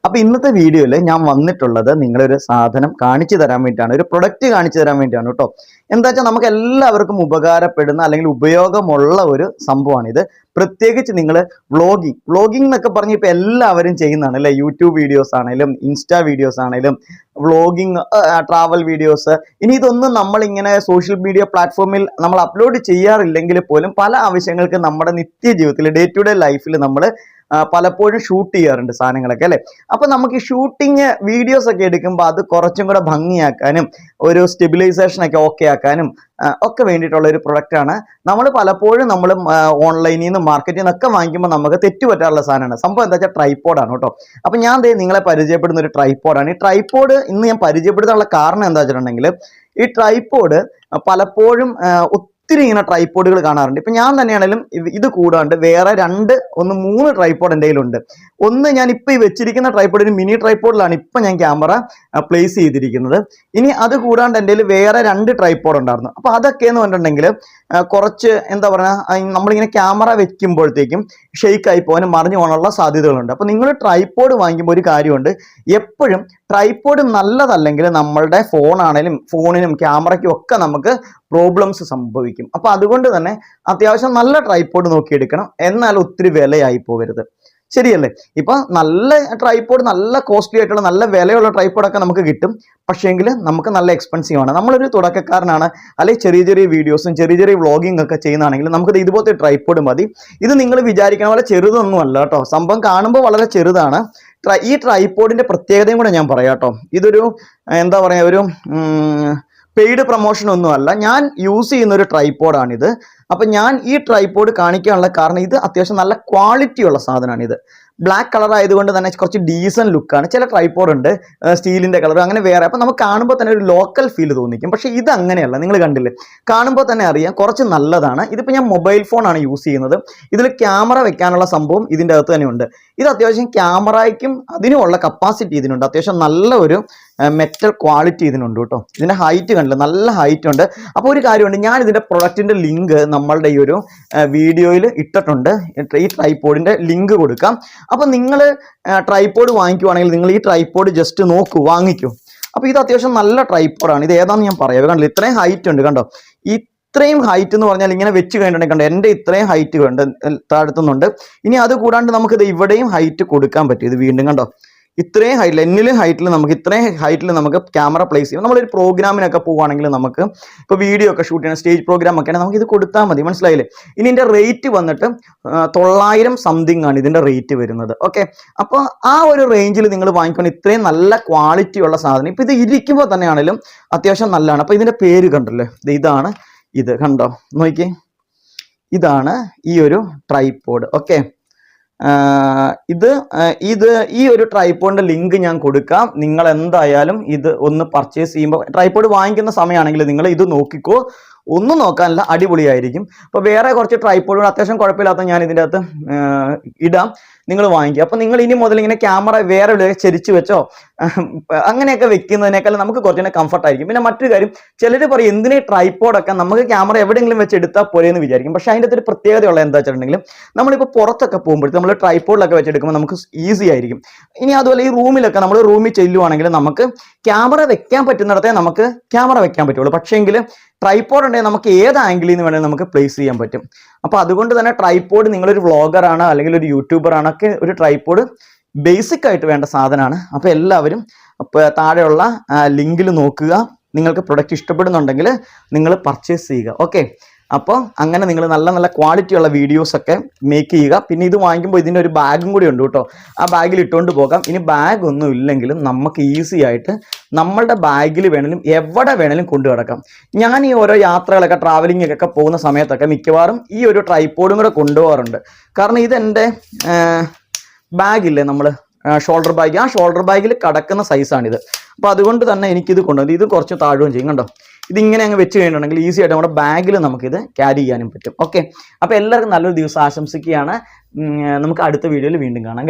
അപ്പൊ ഇന്നത്തെ വീഡിയോയിൽ ഞാൻ വന്നിട്ടുള്ളത് നിങ്ങളൊരു സാധനം കാണിച്ചു തരാൻ വേണ്ടിയിട്ടാണ്, ഒരു പ്രൊഡക്റ്റ് കാണിച്ചു തരാൻ വേണ്ടിയാണ് കേട്ടോ. എന്താ വെച്ചാൽ നമുക്ക് എല്ലാവർക്കും ഉപകാരപ്പെടുന്ന അല്ലെങ്കിൽ ഉപയോഗമുള്ള ഒരു സംഭവമാണിത്. പ്രത്യേകിച്ച് നിങ്ങൾ വ്ളോഗിംഗ് എന്നൊക്കെ പറഞ്ഞ് ഇപ്പൊ എല്ലാവരും ചെയ്യുന്നതാണ് അല്ലെ. യൂട്യൂബ് വീഡിയോസ് ആണെങ്കിലും ഇൻസ്റ്റാ വീഡിയോസ് ആണെങ്കിലും വ്ളോഗിങ്, ട്രാവൽ വീഡിയോസ്. ഇനി ഇതൊന്നും നമ്മൾ ഇങ്ങനെ സോഷ്യൽ മീഡിയ പ്ലാറ്റ്ഫോമിൽ നമ്മൾ അപ്ലോഡ് ചെയ്യാറില്ലെങ്കിൽ പോലും പല ആവശ്യങ്ങൾക്ക് നമ്മുടെ നിത്യജീവിതത്തിൽ ഡേ ടു ഡേ ലൈഫിൽ നമ്മൾ പലപ്പോഴും ഷൂട്ട് ചെയ്യാറുണ്ട് സാധനങ്ങളൊക്കെ അല്ലെ. അപ്പൊ നമുക്ക് ഈ ഷൂട്ടിങ് വീഡിയോസ് ഒക്കെ എടുക്കുമ്പോൾ അത് കുറച്ചും കൂടെ ഭംഗിയാക്കാനും ഒരു സ്റ്റെബിലൈസേഷൻ ഒക്കെ ഓക്കെ ആക്കാനും ഒക്കെ വേണ്ടിയിട്ടുള്ള ഒരു പ്രൊഡക്റ്റാണ്. നമ്മൾ പലപ്പോഴും നമ്മൾ ഓൺലൈനിൽ നിന്ന് മാർക്കറ്റിൽ നിന്നൊക്കെ വാങ്ങിക്കുമ്പോൾ നമുക്ക് തെറ്റുപറ്റാറുള്ള സാധനമാണ്. സംഭവം എന്താ വെച്ചാൽ ട്രൈപോഡാണ് കേട്ടോ. അപ്പൊ ഞാൻ നിങ്ങളെ പരിചയപ്പെടുന്ന ഒരു ട്രൈപോഡാണ്. ഈ ട്രൈപോഡ് ഇന്ന് ഞാൻ പരിചയപ്പെടുത്താനുള്ള കാരണം എന്താ വെച്ചിട്ടുണ്ടെങ്കിൽ ഈ ട്രൈപോഡ് പലപ്പോഴും ഒത്തിരി ഇങ്ങനെ ട്രൈപോഡുകൾ കാണാറുണ്ട്. ഇപ്പൊ ഞാൻ തന്നെയാണെങ്കിലും ഇത് കൂടാണ്ട് വേറെ മൂന്ന് ട്രൈപോഡ് എൻ്റെ കയ്യിലുണ്ട്. ഒന്ന് ഞാൻ ഇപ്പൊ ഈ വെച്ചിരിക്കുന്ന ട്രൈപോഡ് ഒരു മിനി ട്രൈപോഡിലാണ് ഇപ്പൊ ഞാൻ ക്യാമറ പ്ലേസ് ചെയ്തിരിക്കുന്നത്. ഇനി അത് കൂടാണ്ട് എൻ്റെ കയ്യിൽ വേറെ 2 ട്രൈപോഡ് ഉണ്ടായിരുന്നു. അപ്പൊ അതൊക്കെ എന്ന് പറഞ്ഞിട്ടുണ്ടെങ്കിൽ കുറച്ച് എന്താ പറയുക, നമ്മളിങ്ങനെ ക്യാമറ വെക്കുമ്പോഴത്തേക്കും ഷെയ്ക്ക് ആയി പോകാനും മറിഞ്ഞു പോകാനുള്ള സാധ്യതകളുണ്ട്. അപ്പൊ നിങ്ങൾ ട്രൈപോഡ് വാങ്ങിക്കുമ്പോൾ ഒരു കാര്യമുണ്ട്, എപ്പോഴും ട്രൈപോഡ് നല്ലതല്ലെങ്കിൽ നമ്മളുടെ ഫോണിനും ക്യാമറയ്ക്കും ഒക്കെ നമുക്ക് പ്രോബ്ലംസ് സംഭവിക്കും. അപ്പൊ അതുകൊണ്ട് തന്നെ അത്യാവശ്യം നല്ല ട്രൈപോഡ് നോക്കിയെടുക്കണം, എന്നാൽ ഒത്തിരി വിലയായി പോകരുത്. ശരിയല്ലേ? ഇപ്പൊ നല്ല ട്രൈപോഡ്, നല്ല കോസ്റ്റ്ലി ആയിട്ടുള്ള നല്ല വിലയുള്ള ട്രൈപോഡൊക്കെ നമുക്ക് കിട്ടും. പക്ഷേങ്കിൽ നമുക്ക് നല്ല എക്സ്പെൻസീവ് ആണ്. നമ്മളൊരു തുടക്കക്കാരനാണ്, അല്ലെങ്കിൽ ചെറിയ ചെറിയ വീഡിയോസും ചെറിയ വ്ളോഗിംഗ് ഒക്കെ ചെയ്യുന്നതാണെങ്കിൽ നമുക്ക് ഇതുപോലത്തെ ട്രൈപോഡ് മതി. ഇത് നിങ്ങൾ വിചാരിക്കുന്ന പോലെ ചെറുതൊന്നും അല്ല കേട്ടോ. സംഭവം കാണുമ്പോൾ വളരെ ചെറുതാണ്. ഈ ട്രൈപോഡിന്റെ പ്രത്യേകതയും കൂടെ ഞാൻ പറയാം കേട്ടോ. ഇതൊരു എന്താ പറയാ, ഒരു പെയ്ഡ് പ്രൊമോഷൻ ഒന്നും അല്ല. ഞാൻ യൂസ് ചെയ്യുന്ന ഒരു ട്രൈപോഡാണിത്. അപ്പൊ ഞാൻ ഈ ട്രൈപോഡ് കാണിക്കാനുള്ള കാരണം ഇത് അത്യാവശ്യം നല്ല ക്വാളിറ്റി ഉള്ള സാധനമാണ്. ഇത് ബ്ലാക്ക് കളർ ആയതുകൊണ്ട് തന്നെ കുറച്ച് ഡീസന്റ് ലുക്കാണ്. ചില ട്രൈപോഡ് ഉണ്ട് സ്റ്റീലിന്റെ കളർ, അങ്ങനെ വേറെ. അപ്പൊ നമുക്ക് കാണുമ്പോൾ തന്നെ ഒരു ലോക്കൽ ഫീൽ തോന്നിക്കും. പക്ഷെ ഇത് അങ്ങനെയല്ല. നിങ്ങൾ കണ്ടില്ലേ, കാണുമ്പോൾ തന്നെ അറിയാം കുറച്ച് നല്ലതാണ്. ഇതിപ്പോൾ ഞാൻ മൊബൈൽ ഫോണാണ് യൂസ് ചെയ്യുന്നത്. ഇതിൽ ക്യാമറ വെക്കാനുള്ള സംഭവം ഇതിൻ്റെ അകത്ത് തന്നെ ഉണ്ട്. ഇത് അത്യാവശ്യം ക്യാമറയ്ക്കും അതിനുമുള്ള കപ്പാസിറ്റി ഇതിനുണ്ട്. അത്യാവശ്യം നല്ല ഒരു മെറ്റൽ ക്വാളിറ്റി ഇതിനുണ്ട് കേട്ടോ. ഇതിന്റെ ഹൈറ്റ് കണ്ടില്ല, നല്ല ഹൈറ്റ് ഉണ്ട്. അപ്പോൾ ഒരു കാര്യമുണ്ട്, ഞാൻ ഇതിന്റെ പ്രൊഡക്റ്റിന്റെ ലിങ്ക് നമ്മളുടെ ഈ ഒരു വീഡിയോയിൽ ഇട്ടിട്ടുണ്ട്. ഈ ട്രൈപോഡിന്റെ ലിങ്ക് കൊടുക്കാം. അപ്പൊ നിങ്ങൾ ട്രൈപോഡ് വാങ്ങിക്കുവാണെങ്കിൽ നിങ്ങൾ ഈ ട്രൈപോഡ് ജസ്റ്റ് നോക്കൂ, വാങ്ങിക്കൂ. അപ്പൊ ഇത് അത്യാവശ്യം നല്ല ട്രൈപോഡാണ്. ഇത് ഏതാണെന്ന് ഞാൻ പറയാം. കണ്ടില്ല, ഇത്രയും ഹൈറ്റ് ഉണ്ട് കണ്ടോ. ഇത്രയും ഹൈറ്റ് എന്ന് പറഞ്ഞാൽ ഇങ്ങനെ വെച്ച് കഴിഞ്ഞിട്ടുണ്ടെങ്കിൽ കണ്ടോ, എൻ്റെ ഇത്രയും ഹൈറ്റ് ഉണ്ട്, താഴ്ത്തുന്നുണ്ട്. ഇനി അത് കൂടാണ്ട് നമുക്കിത് ഇവിടെയും ഹൈറ്റ് കൊടുക്കാൻ പറ്റും. ഇത് വീണ്ടും കണ്ടോ, ഇത്രയും ഹൈറ്റിൽ, എന്നിലും ഹൈറ്റിൽ നമുക്ക് ഇത്രയും ഹൈറ്റിൽ നമുക്ക് ക്യാമറ പ്ലേസ് ചെയ്യും. നമ്മളൊരു പ്രോഗ്രാമിനൊക്കെ പോവുകയാണെങ്കിൽ നമുക്ക് ഇപ്പോൾ വീഡിയോ ഒക്കെ ഷൂട്ട് ചെയ്യണം, സ്റ്റേജ് പ്രോഗ്രാം ഒക്കെ ആണെങ്കിൽ നമുക്ക് ഇത് കൊടുത്താൽ മതി. മനസ്സിലായില്ലേ? ഇനി ഇതിൻ്റെ റേറ്റ് വന്നിട്ട് 900 സംതിങ് ആണ് ഇതിൻ്റെ റേറ്റ് വരുന്നത്. ഓക്കെ, അപ്പോൾ ആ ഒരു റേഞ്ചിൽ നിങ്ങൾ വാങ്ങിക്കണം ഇത്രയും നല്ല ക്വാളിറ്റി ഉള്ള സാധനം. ഇപ്പം ഇത് ഇരിക്കുമ്പോൾ തന്നെയാണെങ്കിലും അത്യാവശ്യം നല്ലതാണ്. അപ്പോൾ ഇതിൻ്റെ പേര് കണ്ടല്ലേ, ഇതാണ്. ഇത് കണ്ടോ, നോക്കിയേ, ഇതാണ് ഈ ഒരു ട്രൈപോഡ്. ഓക്കെ, ഈ ഒരു ട്രൈപോഡിന്റെ ലിങ്ക് ഞാൻ കൊടുക്കാം. നിങ്ങൾ എന്തായാലും ഇത് ഒന്ന് പർച്ചേസ് ചെയ്യുമ്പോൾ, ട്രൈപോഡ് വാങ്ങിക്കുന്ന സമയമാണെങ്കിൽ നിങ്ങൾ ഇത് നോക്കിക്കോ. ഒന്നും നോക്കാനില്ല, അടിപൊളിയായിരിക്കും. അപ്പോൾ വേറെ കുറച്ച് ട്രൈപോഡുകൾ അത്യാവശ്യം കുഴപ്പമില്ലാത്ത ഞാൻ ഇതിൻ്റെ അകത്ത് ഇടാം, നിങ്ങൾ വാങ്ങിക്കുക. അപ്പോൾ നിങ്ങൾ ഇനി മുതൽ ഇങ്ങനെ ക്യാമറ വേറെ ചെരിച്ച് വെച്ചോ അങ്ങനെയൊക്കെ വെക്കുന്നതിനേക്കാൾ നമുക്ക് കുറച്ചുകൂടെ കംഫർട്ട് ആയിരിക്കും. പിന്നെ മറ്റൊരു കാര്യം, ചിലർ പറയും എന്തിനാ ട്രൈപോഡൊക്കെ, നമുക്ക് ക്യാമറ എവിടെയെങ്കിലും വെച്ച് എടുത്താൽ പോരെയെന്ന് വിചാരിക്കും. പക്ഷേ അതിൻ്റെ ഒരു പ്രത്യേകതയുള്ള എന്താ വെച്ചിട്ടുണ്ടെങ്കിൽ നമ്മളിപ്പോൾ പുറത്തൊക്കെ പോകുമ്പോഴത്തേക്കും നമ്മൾ ട്രൈപോഡിലൊക്കെ വെച്ചെടുക്കുമ്പോൾ നമുക്ക് ഈസി ആയിരിക്കും. ഇനി അതുപോലെ ഈ റൂമിലൊക്കെ നമ്മൾ റൂമിൽ ചെല്ലുവാണെങ്കിൽ നമുക്ക് ക്യാമറ വെക്കാൻ പറ്റുന്നിടത്തേ നമുക്ക് ക്യാമറ വെക്കാൻ പറ്റുള്ളൂ. പക്ഷേങ്കിൽ ട്രൈപോഡ് ഉണ്ടെങ്കിൽ നമുക്ക് ഏത് ആംഗിളിൽ നിന്ന് വേണമെങ്കിൽ നമുക്ക് പ്ലേസ് ചെയ്യാൻ പറ്റും. അപ്പോൾ അതുകൊണ്ട് തന്നെ ട്രൈപോഡ്, നിങ്ങളൊരു വ്ളോഗറാണ് അല്ലെങ്കിൽ ഒരു യൂട്യൂബറാണ് ഒക്കെ, ഒരു ട്രൈപോഡ് ബേസിക് ആയിട്ട് വേണ്ട സാധനമാണ്. അപ്പോൾ എല്ലാവരും താഴെയുള്ള ലിങ്കിൽ നോക്കുക. നിങ്ങൾക്ക് പ്രൊഡക്റ്റ് ഇഷ്ടപ്പെടുന്നുണ്ടെങ്കിൽ നിങ്ങൾ പർച്ചേസ് ചെയ്യുക. ഓക്കെ, അപ്പോൾ അങ്ങനെ നിങ്ങൾ നല്ല നല്ല ക്വാളിറ്റി ഉള്ള വീഡിയോസ് ഒക്കെ മേക്ക് ചെയ്യുക. പിന്നെ ഇത് വാങ്ങിക്കുമ്പോൾ ഇതിൻ്റെ ഒരു ബാഗും കൂടി ഉണ്ട് കേട്ടോ. ആ ബാഗിൽ ഇട്ടുകൊണ്ട് പോകാം. ഇനി ബാഗ് ഒന്നും ഇല്ലെങ്കിലും നമുക്ക് ഈസി ആയിട്ട് നമ്മളുടെ ബാഗിൽ വേണമെങ്കിലും എവിടെ വേണമെങ്കിലും കൊണ്ടു കിടക്കാം. ഞാൻ ഈ ഓരോ യാത്രകളൊക്കെ ട്രാവലിംഗ് ഒക്കെ പോകുന്ന സമയത്തൊക്കെ മിക്കവാറും ഈ ഒരു ട്രൈപോഡും കൂടെ കൊണ്ടുപോകാറുണ്ട്. കാരണം ഇതെൻ്റെ ബാഗില്ലേ, നമ്മൾ ഷോൾഡർ ബാഗ്, ആ ഷോൾഡർ ബാഗിൽ കിടക്കുന്ന സൈസാണിത്. അപ്പോൾ അതുകൊണ്ട് തന്നെ എനിക്കിത് കൊണ്ടുവന്നത്, ഇത് കുറച്ച് താഴുകയും ചെയ്യും കണ്ടോ. ഇതിങ്ങനെ അങ്ങ് വെച്ച് കഴിഞ്ഞിട്ടുണ്ടെങ്കിൽ ഈസി ആയിട്ട് നമ്മുടെ ബാഗിൽ നമുക്കിത് ക്യാരി ചെയ്യാനും പറ്റും. ഓക്കെ, അപ്പോൾ എല്ലാവർക്കും നല്ലൊരു ദിവസം ആശംസിക്കുകയാണ്. നമുക്ക് അടുത്ത വീഡിയോയിൽ വീണ്ടും കാണാം.